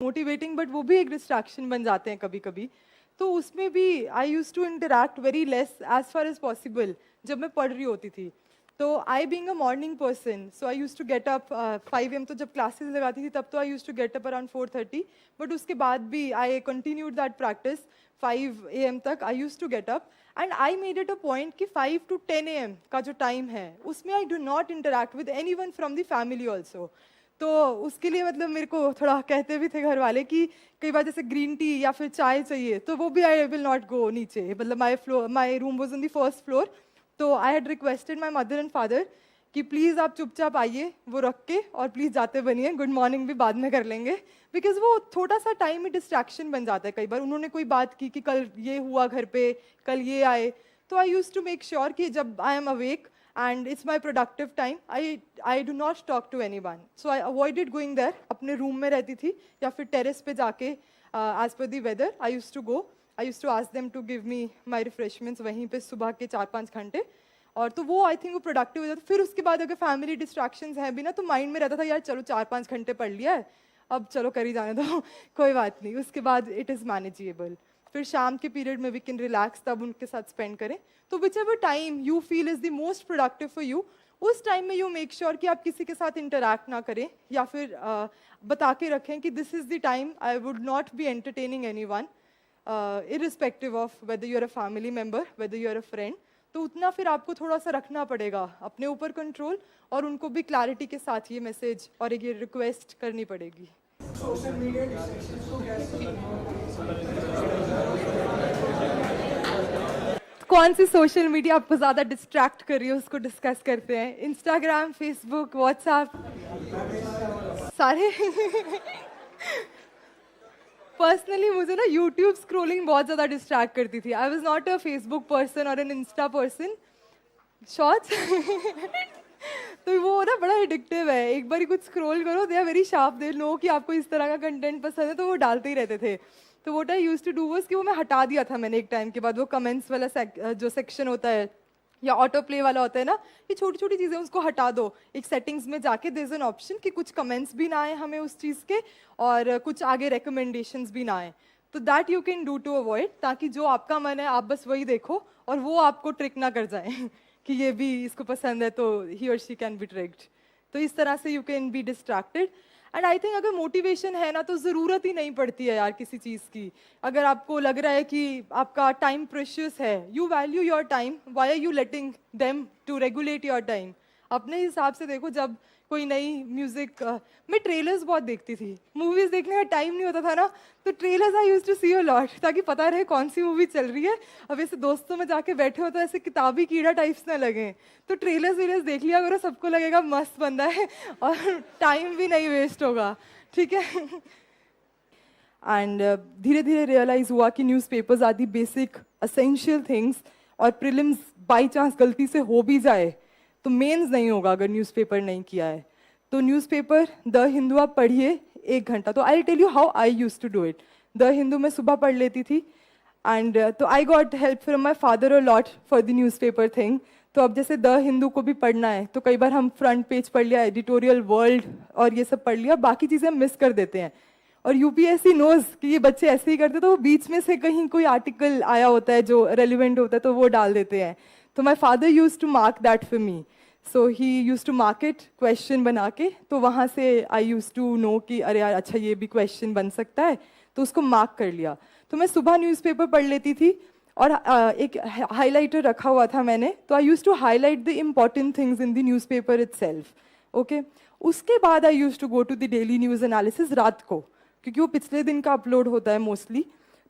Motivating, but वो भी एक डिस्ट्रैक्शन बन जाते हैं कभी कभी। तो उसमें भी I use to interact very less as far as possible जब मैं पढ़ रही होती थी। तो I being a morning person, so I use to get up 5 AM, तो जब क्लासेस लगाती थी तब तो I use to get up around 4:30, but उसके बाद भी I continued that practice 5 AM तक I use to get up. And I made it a point कि 5 to 10 AM का जो टाइम है उसमें I do not interact with any one from the family also. तो उसके लिए मतलब मेरे को थोड़ा कहते भी थे घर वाले कि कई बार जैसे ग्रीन टी या फिर चाय चाहिए तो वो भी आई विल नॉट गो नीचे, मतलब my room was on the first floor. तो I had requested my mother and father कि प्लीज़ आप चुपचाप आइए वो रख के, और प्लीज़ जाते बनिए, गुड मॉर्निंग भी बाद में कर लेंगे। बिकॉज वो थोड़ा सा टाइम ही डिस्ट्रैक्शन बन जाता है। कई बार उन्होंने कोई बात की कि कल ये हुआ घर पे, कल ये आए, तो I use to make sure कि जब I am awake and it's my productive time, I do not talk to anyone, so I avoided going there. अपने रूम में रहती थी या फिर टेरेस पे जाके as per the weather I used to go. I used to ask them to give me my refreshments वहीं पे सुबह के 4-5 घंटे, और तो वो आई थिंक वो प्रोडक्टिव हो जाता। फिर उसके बाद अगर फैमिली डिस्ट्रैक्शंस हैं भी ना तो माइंड में रहता था यार चलो 4-5 घंटे पढ़ लिया है, अब चलो कर ही जाने दो कोई बात नहीं, उसके बाद इट इज़ मैनेजेबल। फिर शाम के पीरियड में वी कैन रिलैक्स, तब उनके साथ स्पेंड करें। तो which ever time you feel is the most productive for you, उस टाइम में यू मेक श्योर कि आप किसी के साथ इंटरैक्ट ना करें, या फिर बता के रखें कि this is the time I would not be entertaining anyone, irrespective of whether you are a family member, whether you are a friend. तो उतना फिर आपको थोड़ा सा रखना पड़ेगा अपने ऊपर कंट्रोल, और उनको भी क्लैरिटी के साथ ये मैसेज और ये रिक्वेस्ट करनी पड़ेगी। सोशल मीडिया डिस्ट्रैक्शंस को कैसे कौन सी सोशल मीडिया आपको ज़्यादा डिस्ट्रैक्ट कर रही है उसको डिस्कस करते हैं। इंस्टाग्राम, फेसबुक, व्हाट्सएप, सारे पर्सनली मुझे ना यूट्यूब स्क्रोलिंग बहुत ज़्यादा डिस्ट्रैक्ट करती थी। I was not a Facebook person और एन इंस्टा पर्सन। शॉर्ट्स तो वो ना बड़ा एडिक्टिव है, एक बार ही कुछ स्क्रॉल करो, they are very sharp, they know कि आपको इस तरह का कंटेंट पसंद है, तो वो डालते ही रहते थे। तो what I used to do was कि वो मैं हटा दिया था मैंने एक टाइम के बाद। वो कमेंट्स वाला जो सेक्शन होता है या ऑटो प्ले वाला होता है ना, ये छोटी छोटी चीज़ें उसको हटा दो। एक सेटिंग्स में जाके देयर इज एन ऑप्शन कि कुछ कमेंट्स भी ना आए हमें उस चीज़ के, और कुछ आगे रिकमेंडेशंस भी ना आए। तो that you can do to avoid, ताकि जो आपका मन है आप बस वही देखो और वो आपको ट्रिक ना कर जाए कि ये भी इसको पसंद है तो ही और शी कैन बी ट्रिक्ड। तो इस तरह से you can be distracted. And I think अगर मोटिवेशन है ना तो ज़रूरत ही नहीं पड़ती है यार किसी चीज़ की। अगर आपको लग रहा है कि आपका टाइम प्रेशियस है, you value your time, why are you letting them to regulate your time. अपने हिसाब से देखो। जब कोई नई म्यूजिक, मैं ट्रेलर्स बहुत देखती थी, मूवीज देखने का टाइम नहीं होता था ना, तो trailers I used to see a lot, ताकि पता रहे कौन सी मूवी चल रही है। अब ऐसे दोस्तों में जाके बैठे हो तो ऐसे किताबी कीड़ा टाइप्स ना लगे, तो ट्रेलर्स वेलर्स देख लिया करो, सबको लगेगा मस्त बंदा है और टाइम भी नहीं वेस्ट होगा, ठीक है। एंड धीरे धीरे रियलाइज हुआ कि न्यूज़पेपर्स आदि बेसिक असेंशियल थिंग्स, और प्रीलिम्स बाई चांस गलती से हो भी जाए तो मेंस नहीं होगा अगर न्यूज़पेपर नहीं किया है। तो न्यूज़पेपर द हिंदू आप पढ़िए 1 घंटा। तो I tell you how I use to do it. The Hindu में सुबह पढ़ लेती थी, एंड तो I got help from my father a lot for the newspaper thing. तो अब जैसे द हिंदू को भी पढ़ना है तो कई बार हम फ्रंट पेज पढ़ लिया, एडिटोरियल वर्ल्ड और ये सब पढ़ लिया, बाकी चीज़ें हम मिस कर देते हैं। और यूपीएससी नोज कि ये बच्चे ऐसे ही करते, तो वो बीच में से कहीं कोई आर्टिकल आया होता है जो रेलिवेंट होता है तो वो डाल देते हैं। तो my father use to mark that for me, so he use to mark it question बना के। तो वहाँ से आई यूज टू नो कि अरे यार अच्छा ये भी क्वेश्चन बन सकता है, तो उसको मार्क कर लिया। तो मैं सुबह न्यूज़पेपर पढ़ लेती थी, और एक हाईलाइटर रखा हुआ था मैंने, तो I use to highlight the important things in the newspaper itself. Okay, उसके बाद I use to go to the daily news analysis रात को, क्योंकि वो पिछले दिन का अपलोड होता है मोस्टली।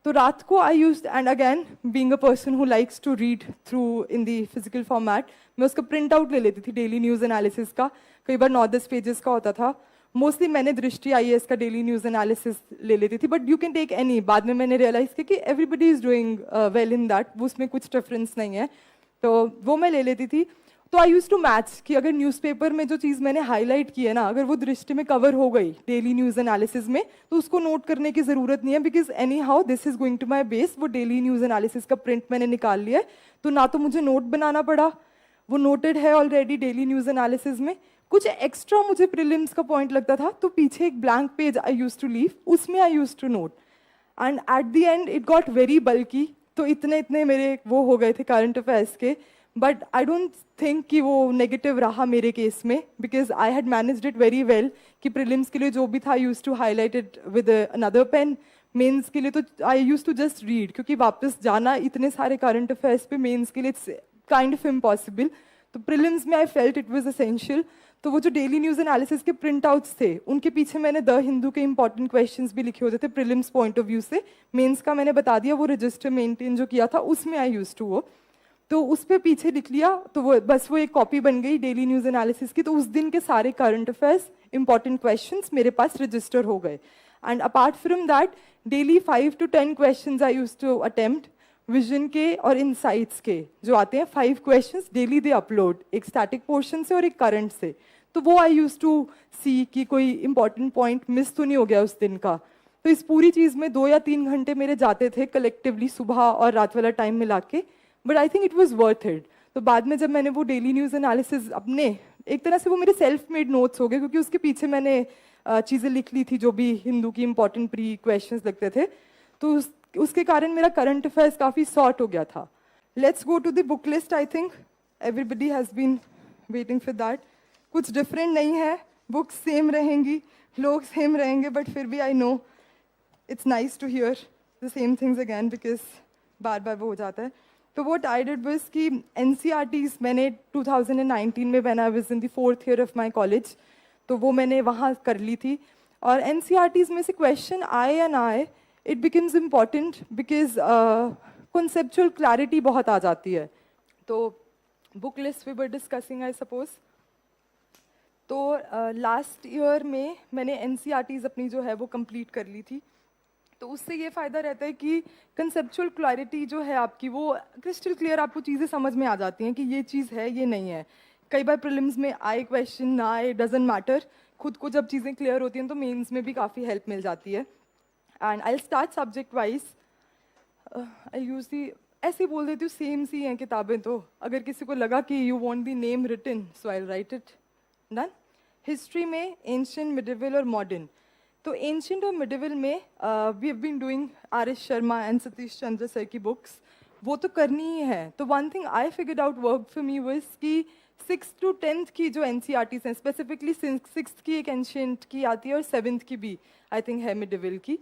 तो रात को I use, and again being a person who likes to read through in the physical format, मैं उसका प्रिंट आउट ले लेती थी डेली न्यूज़ एनालिसिस का। कई बार 9-10 पेजेस का होता था। मोस्टली मैंने दृष्टि IAS का डेली न्यूज़ एनालिसिस ले लेती थी, but you can take any. बाद में मैंने रियलाइज़ किया कि everybody is doing well in that, उसमें कुछ डिफरेंस नहीं है, तो वो मैं ले लेती थी। तो आई यूज टू मैच कि अगर न्यूज़पेपर में जो चीज़ मैंने हाईलाइट की है ना, अगर वो दृष्टि में कवर हो गई डेली न्यूज़ एनालिसिस में, तो उसको नोट करने की ज़रूरत नहीं है, because anyhow this is going to my base. वो डेली न्यूज़ एनालिसिस का प्रिंट मैंने निकाल लिया है, तो ना तो मुझे नोट बनाना पड़ा, वो नोटेड है ऑलरेडी डेली न्यूज़ एनालिसिस में, कुछ एक्स्ट्रा मुझे प्रीलिम्स का पॉइंट लगता था तो पीछे एक blank page I use to leave, उसमें I use to note, and at the end it got very bulky. तो इतने इतने मेरे वो हो गए थे करंट अफेयर्स के, बट आई डोंट थिंक कि वो नेगेटिव रहा मेरे केस में, because I had managed it very well कि प्रीलिम्स के लिए जो भी था use to highlight it with another pen, mains के लिए तो I use to just read, क्योंकि वापस जाना इतने सारे करंट अफेयर्स पे मेंस के लिए इट्स काइंड ऑफ इम्पॉसिबल। तो प्रीलिम्स में I felt it was essential. तो वो जो डेली न्यूज़ एनालिसिस के प्रिंट आउट्स थे उनके पीछे मैंने द हिंदू के इंपॉर्टेंट क्वेश्चंस भी लिखे होते थे प्रीलिम्स पॉइंट ऑफ व्यू से। मेंस का मैंने बता दिया, वो रजिस्टर मेंटेन जो किया था उसमें आई यूज टू वो, तो उस पर पीछे लिख लिया, तो वो बस वो एक कॉपी बन गई डेली न्यूज़ एनालिसिस की। तो उस दिन के सारे करंट अफेयर्स इंपॉर्टेंट क्वेश्चंस मेरे पास रजिस्टर हो गए। And apart from that daily 5 to 10 questions I use to attempt. Vision के और इनसाइट्स के जो आते हैं 5 क्वेश्चंस डेली दे अपलोड, एक स्टैटिक पोर्शन से और एक करंट से। तो वो आई यूज टू सी कि कोई इंपॉर्टेंट पॉइंट मिस तो नहीं हो गया उस दिन का। तो इस पूरी चीज़ में 2 या 3 घंटे मेरे जाते थे कलेक्टिवली, सुबह और रात वाला टाइम मिला के, but I think it was worth it. तो बाद में जब मैंने वो डेली न्यूज़ एनालिसिस अपने, एक तरह से वो मेरे सेल्फ मेड नोट्स हो गए, क्योंकि उसके पीछे मैंने चीज़ें लिख ली थी जो भी हिंदू की इंपॉर्टेंट प्री क्वेश्चंस लगते थे। तो उसके कारण मेरा करंट अफेयर्स काफ़ी सॉर्ट हो गया था। Let's go to the book list. I think everybody has been waiting for that. कुछ डिफरेंट नहीं है, बुक्स सेम रहेंगी, लोग सेम रहेंगे, बट फिर भी I know it's nice to hear the same things again, because बार बार वो हो जाता है। तो वॉट आई डिड वाज कि NCERTs मैंने 2019 में when I was in the 4th year of my college, तो वो मैंने वहाँ कर ली थी। और NCERTs में से क्वेश्चन आए या ना आए, it becomes important because conceptual clarity बहुत आ जाती है। तो book list we were discussing I suppose. तो लास्ट ईयर में मैंने NCERTs अपनी जो है वो कंप्लीट कर ली थी। तो उससे ये फ़ायदा रहता है कि कंसेप्चुअल क्लैरिटी जो है आपकी वो क्रिस्टल क्लियर, आपको चीज़ें समझ में आ जाती हैं कि ये चीज़ है ये नहीं है। कई बार प्रीलिम्स में आए क्वेश्चन ना आए डजेंट मैटर, खुद को जब चीज़ें क्लियर होती हैं तो मेंस में भी काफ़ी हेल्प मिल जाती है। And I start subject wise. I use the, ऐसे बोल देती हूँ, सेम सी हैं किताबें, तो अगर किसी को लगा कि you want the name written so I write it. Done. History में एंशिएंट, मिडिवल और मॉडर्न। तो एंशिएंट और मिडिवल में we have been doing RS Sharma and Satish Chandra sir की बुक्स, वो तो करनी ही है। तो one thing I figured out work for me was कि 6th to 10th की जो NCERTs हैं, स्पेसिफिकली 6th की एक एंशिएंट की आती है और 7th की भी आई थिंक है मिडिवल की।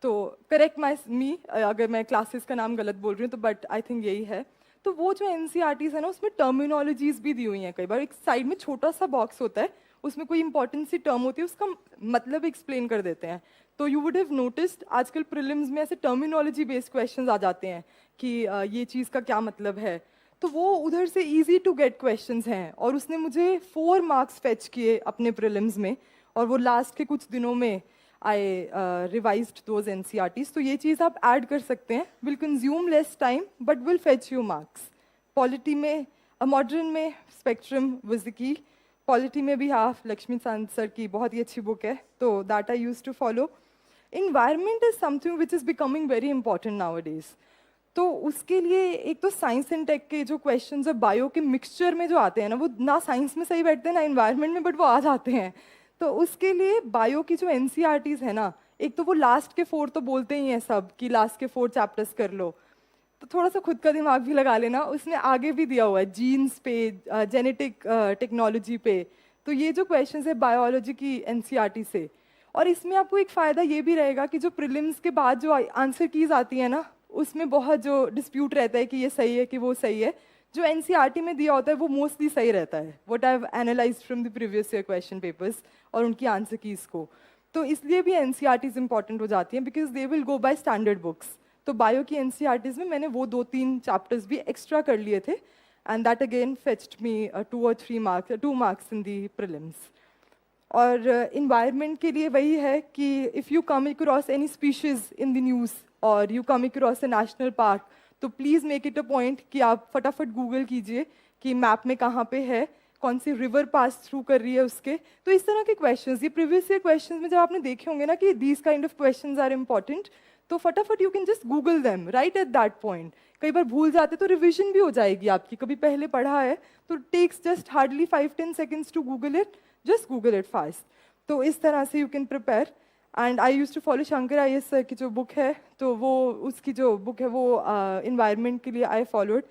तो करेक्ट मी अगर मैं क्लासेस का नाम गलत बोल रही हूँ तो, बट आई थिंक यही है। तो वो जो NCERTs है ना, उसमें टर्मिनोलॉजीज भी दी हुई हैं। कई बार एक साइड में छोटा सा बॉक्स होता है, उसमें कोई इंपॉर्टेंट सी टर्म होती है, उसका मतलब एक्सप्लेन कर देते हैं। तो यू वुड हैव नोटिस्ड आजकल प्रीलिम्स में ऐसे टर्मिनोलॉजी बेस्ड क्वेश्चंस आ जाते हैं कि ये चीज़ का क्या मतलब है। तो वो उधर से इजी टू गेट क्वेश्चंस हैं, और उसने मुझे 4 मार्क्स फेच किए अपने प्रीलिम्स में, और वो लास्ट के कुछ दिनों में आई रिवाइज्ड दोज NCERTs। तो ये चीज़ आप ऐड कर सकते हैं, will consume less time but will fetch you marks. Polity में, मॉडर्न में spectrum was the key. Polity में भी हाफ लक्ष्मी सांत सर की बहुत ही अच्छी बुक है, तो that I use to follow. Environment is something which is becoming very important nowadays. तो उसके लिए एक तो साइंस एंड टेक के जो क्वेश्चंस और बायो के मिक्सचर में जो आते हैं ना, वो ना साइंस में सही बैठते हैं ना इन्वायरमेंट में, बट वो आ जाते हैं। तो उसके लिए बायो की जो NCERTs है ना, एक तो वो लास्ट के 4 तो बोलते ही हैं सब कि लास्ट के 4 चैप्टर्स कर लो, तो थोड़ा सा खुद का दिमाग भी लगा लेना। उसने आगे भी दिया हुआ है जीन्स पे, जेनेटिक टेक्नोलॉजी पे। तो ये जो क्वेश्चंस है बायोलॉजी की NCERT से, और इसमें आपको एक फ़ायदा ये भी रहेगा कि जो प्रीलिम्स के बाद जो आंसर कीज आती है ना, उसमें बहुत जो डिस्प्यूट रहता है कि ये सही है कि वो सही है, जो NCERT में दिया होता है वो मोस्टली सही रहता है। What I have analysed from the previous year question papers और उनकी आंसर कीज को। तो इसलिए भी NCERTs इंपॉर्टेंट हो जाती हैं, because they will go by standard books. तो बायो की NCERTs में मैंने वो 2-3 चैप्टर्स भी एक्स्ट्रा कर लिए थे, and that again fetched me 2 or 3 marks, 2 marks in the prelims. और इन्वायरमेंट के लिए वही है कि if you come across any species in the news और you come across a national park, तो please make it a point कि आप फटाफट गूगल कीजिए कि मैप में कहाँ पे है, कौन सी रिवर पास थ्रू कर रही है उसके। तो इस तरह के क्वेश्चंस, ये प्रीवियस ईयर क्वेश्चंस में जब आपने देखे होंगे ना कि these kind of questions are important, तो फटाफट you can just google them right at that point. कई बार भूल जाते तो रिविजन भी हो जाएगी आपकी, कभी पहले पढ़ा है तो takes just hardly 5-10 seconds to google it, just google it fast. तो इस तरह से you can prepare. And I use to follow Shankar IAS sir की जो बुक है, तो वो उसकी जो बुक है वो इन्वायरमेंट के लिए आई फॉलोड।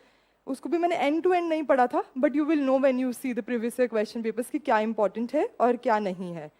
उसको भी मैंने एंड टू एंड नहीं पढ़ा था, but you will know when you see the previous year question papers कि क्या इंपॉर्टेंट है और क्या नहीं है।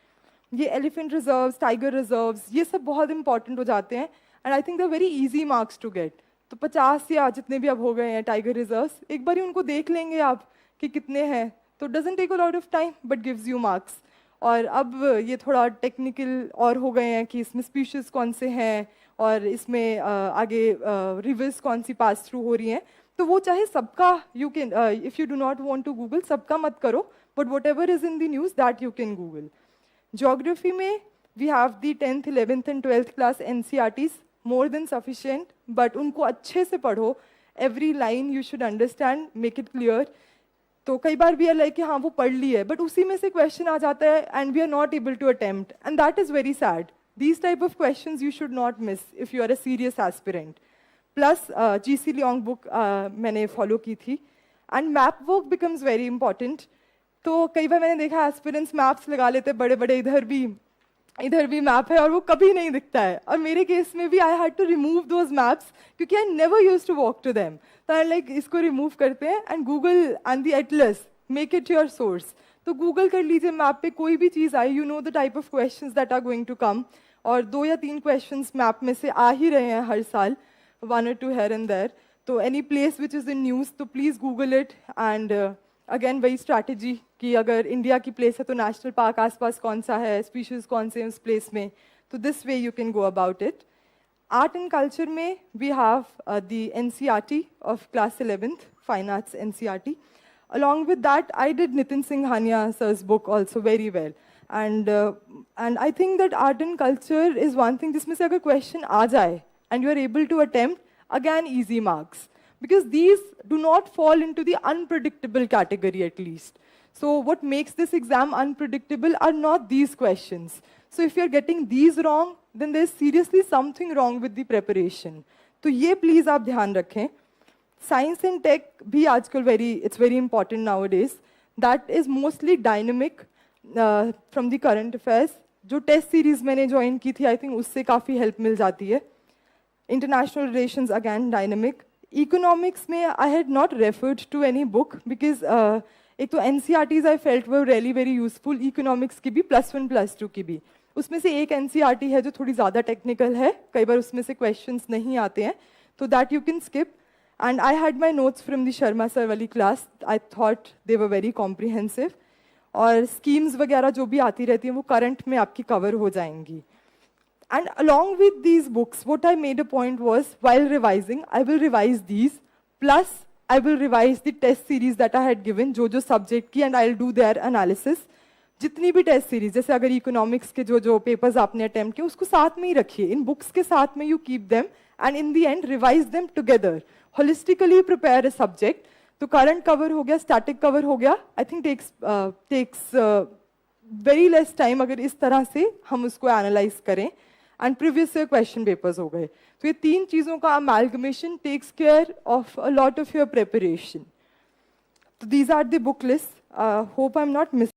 ये एलिफेंट रिजर्व्स, टाइगर रिजर्व्स, ये सब बहुत इंपॉर्टेंट हो जाते हैं and I think they very easy marks to get. तो 50 या जितने भी अब हो गए हैं टाइगर रिजर्व्स, एक बार ही उनको देख लेंगे आप कि कितने हैं, तो doesn't take a lot of time but gives you marks. और अब ये थोड़ा टेक्निकल और हो गए हैं कि इसमें स्पीशीज कौन से हैं और इसमें आगे रिवर्स कौन सी पास थ्रू हो रही हैं। तो वो चाहे सबका you can, if you do not want to google, सबका मत करो, but whatever is in the news that you can google. Geography में we have the 10th, 11th and 12th class NCERTs, more than sufficient, but उनको अच्छे से पढ़ो, every line you should understand, make it clear। तो कई बार भी like कि हाँ वो पढ़ ली है, बट उसी में से क्वेश्चन आ जाता है and we are not able to attempt, and that is very sad. These type of questions you should not miss if you are a serious aspirant. Plus GC Leong book मैंने follow की थी, and map work becomes very important. तो कई बार मैंने देखा aspirants maps लगा लेते बड़े बड़े, इधर भी मैप है और वो कभी नहीं दिखता है। और मेरे केस में भी I had to remove those maps क्योंकि I never use to walk to them. तो आई लाइक इसको रिमूव करते हैं and Google and the atlas make it your source. तो गूगल कर लीजिए, मैप पे कोई भी चीज़ आई, you know the type of questions that are going to come, और 2 या 3 क्वेश्चंस मैप में से आ ही रहे हैं हर साल, 1 or 2 here and there। तो any place which is in news तो please Google it. And again वही स्ट्रैटेजी कि अगर इंडिया की प्लेस है तो नेशनल पार्क आसपास कौन सा है, स्पीशीज़ कौन से हैं उस प्लेस में, तो this way you can go about it. Art and culture में we have the NCERT of class 11th, Fine Arts NCERT। Along with that, I did Nitin Singhania sir's book also very well। And I think that art and culture is one thing जिसमें से अगर question आ जाए and you are able to attempt, again easy marks, because these do not fall into the unpredictable category at least। So what makes this exam unpredictable are not these questions। So if you're getting these wrong, then there's seriously something wrong with the preparation। तो ये please आप ध्यान रखें। Science and tech भी आजकल it's very important nowadays। That is mostly dynamic from the current affairs। जो test series मैंने join की थी, आई थिंक उससे काफ़ी हेल्प मिल जाती है। International relations again dynamic. Economics में I had not referred to any book because एक तो NCERTs I felt were really very useful, economics की भी, +1 +2 की भी। उसमें से एक NCERT है जो थोड़ी ज़्यादा टेक्निकल है, कई बार उसमें से क्वेश्चंस नहीं आते हैं, तो that you can skip. And I had my notes from the Sharma sir वाली class, I thought they were very comprehensive. और स्कीम्स वगैरह जो भी आती रहती हैं वो करंट में आपकी कवर हो जाएंगी। And along with these books, what I made a point was, while revising, I will revise these, plus I will revise the test series that I had given, जो subject की, and I'll do their analysis। जितनी भी test series, जैसे अगर economics के जो papers आपने attempt किए उसको साथ में ही रखिए, इन बुक्स के साथ में you keep them, and in the end revise them together, holistically prepare a subject. तो करंट कवर हो गया, स्टैटिक कवर हो गया, I think takes very less time अगर इस तरह से हम उसको एनालाइज करें, and previous year question papers हो गए। तो ये 3 चीज़ों का amalgamation takes care of a lot of your preparation. तो these are the book list, hope I am not miss